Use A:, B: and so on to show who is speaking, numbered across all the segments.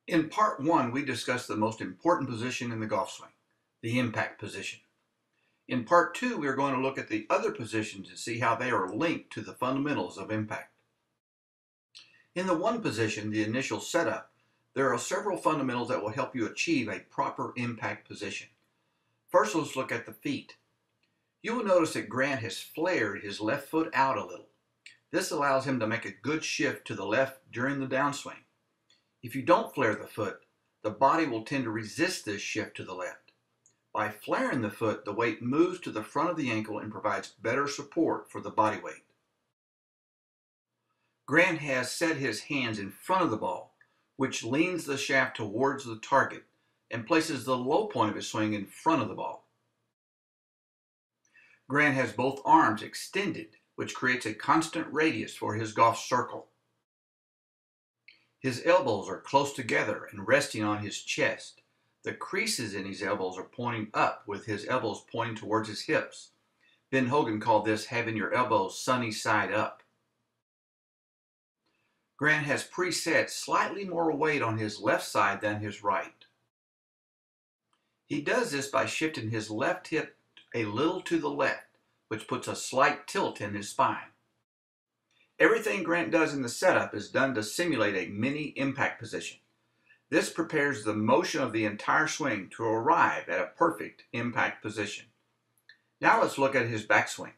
A: In part one, we discussed the most important position in the golf swing, the impact position. In part two, we are going to look at the other positions and see how they are linked to the fundamentals of impact. In the one position, the initial setup, there are several fundamentals that will help you achieve a proper impact position. First, let's look at the feet. You will notice that Grant has flared his left foot out a little. This allows him to make a good shift to the left during the downswing. If you don't flare the foot, the body will tend to resist this shift to the left. By flaring the foot, the weight moves to the front of the ankle and provides better support for the body weight. Grant has set his hands in front of the ball, which leans the shaft towards the target and places the low point of his swing in front of the ball. Grant has both arms extended, which creates a constant radius for his golf circle. His elbows are close together and resting on his chest. The creases in his elbows are pointing up, with his elbows pointing towards his hips. Ben Hogan called this having your elbows sunny side up. Grant has preset slightly more weight on his left side than his right. He does this by shifting his left hip a little to the left, which puts a slight tilt in his spine. Everything Grant does in the setup is done to simulate a mini impact position. This prepares the motion of the entire swing to arrive at a perfect impact position. Now let's look at his backswing.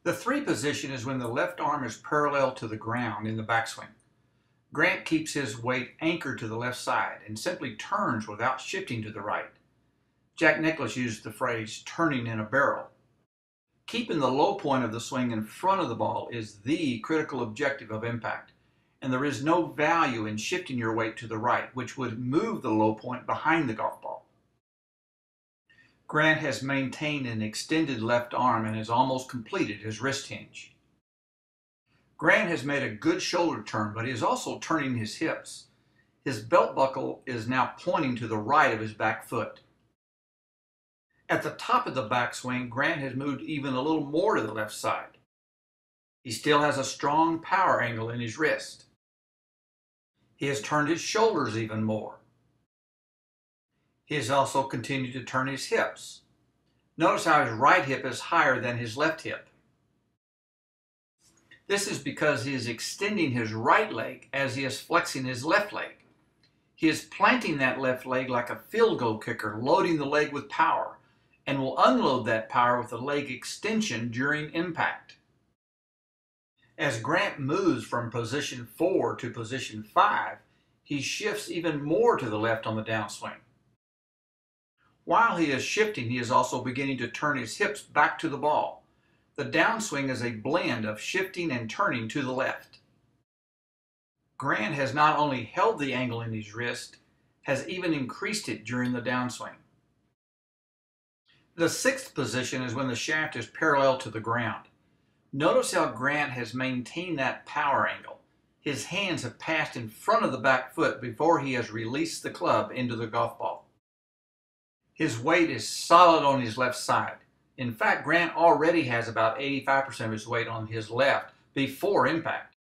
A: The three position is when the left arm is parallel to the ground in the backswing. Grant keeps his weight anchored to the left side and simply turns without shifting to the right. Jack Nicklaus used the phrase turning in a barrel. Keeping the low point of the swing in front of the ball is the critical objective of impact, and there is no value in shifting your weight to the right, which would move the low point behind the golf ball. Grant has maintained an extended left arm and has almost completed his wrist hinge. Grant has made a good shoulder turn, but he is also turning his hips. His belt buckle is now pointing to the right of his back foot. At the top of the backswing, Grant has moved even a little more to the left side. He still has a strong power angle in his wrist. He has turned his shoulders even more. He has also continued to turn his hips. Notice how his right hip is higher than his left hip. This is because he is extending his right leg as he is flexing his left leg. He is planting that left leg like a field goal kicker, loading the leg with power, and will unload that power with a leg extension during impact. As Grant moves from position 4 to position 5, he shifts even more to the left on the downswing. While he is shifting, he is also beginning to turn his hips back to the ball. The downswing is a blend of shifting and turning to the left. Grant has not only held the angle in his wrist, has even increased it during the downswing. The sixth position is when the shaft is parallel to the ground. Notice how Grant has maintained that power angle. His hands have passed in front of the back foot before he has released the club into the golf ball. His weight is solid on his left side. In fact, Grant already has about 85% of his weight on his left before impact.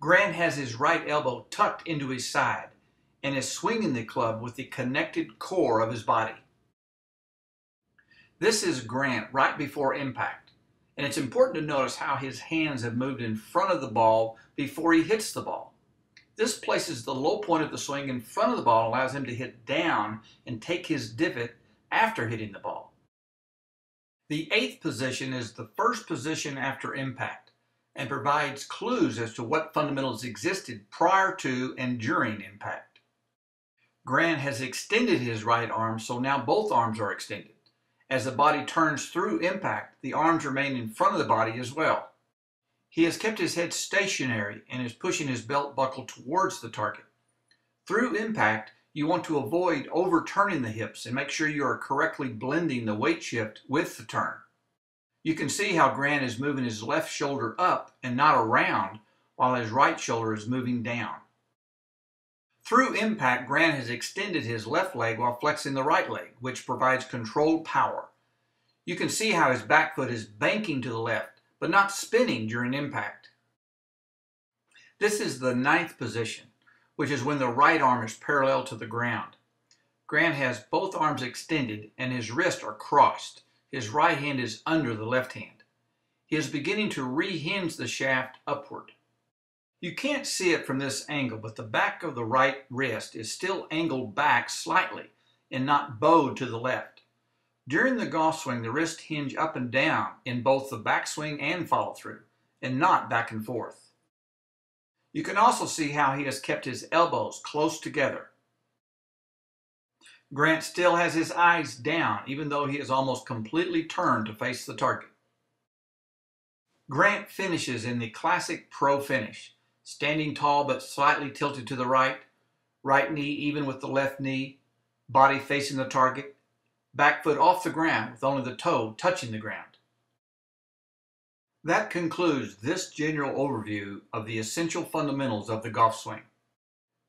A: Grant has his right elbow tucked into his side and is swinging the club with the connected core of his body. This is Grant right before impact, and it's important to notice how his hands have moved in front of the ball before he hits the ball. This places the low point of the swing in front of the ball and allows him to hit down and take his divot after hitting the ball. The eighth position is the first position after impact and provides clues as to what fundamentals existed prior to and during impact. Grant has extended his right arm, so now both arms are extended. As the body turns through impact, the arms remain in front of the body as well. He has kept his head stationary and is pushing his belt buckle towards the target. Through impact, you want to avoid overturning the hips and make sure you are correctly blending the weight shift with the turn. You can see how Grant is moving his left shoulder up and not around, while his right shoulder is moving down. Through impact, Grant has extended his left leg while flexing the right leg, which provides controlled power. You can see how his back foot is banking to the left, but not spinning during impact. This is the ninth position, which is when the right arm is parallel to the ground. Grant has both arms extended and his wrists are crossed. His right hand is under the left hand. He is beginning to re-hinge the shaft upward. You can't see it from this angle, but the back of the right wrist is still angled back slightly and not bowed to the left. During the golf swing, the wrists hinge up and down in both the backswing and follow-through, and not back and forth. You can also see how he has kept his elbows close together. Grant still has his eyes down, even though he is almost completely turned to face the target. Grant finishes in the classic pro finish, standing tall but slightly tilted to the right, right knee even with the left knee, body facing the target, back foot off the ground with only the toe touching the ground. That concludes this general overview of the essential fundamentals of the golf swing.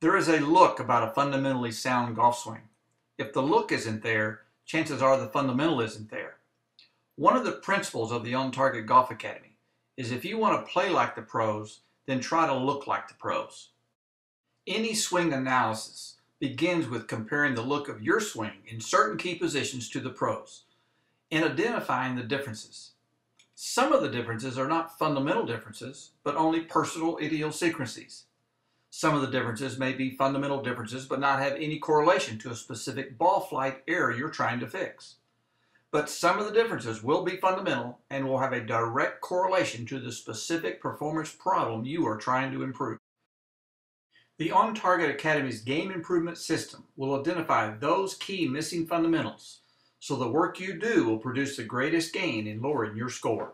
A: There is a look about a fundamentally sound golf swing. If the look isn't there, chances are the fundamental isn't there. One of the principles of the On Target Golf Academy is if you want to play like the pros, then try to look like the pros. Any swing analysis begins with comparing the look of your swing in certain key positions to the pros and identifying the differences. Some of the differences are not fundamental differences, but only personal idiosyncrasies. Some of the differences may be fundamental differences but not have any correlation to a specific ball flight error you're trying to fix. But some of the differences will be fundamental and will have a direct correlation to the specific performance problem you are trying to improve. The On Target Academy's game improvement system will identify those key missing fundamentals, so the work you do will produce the greatest gain in lowering your score.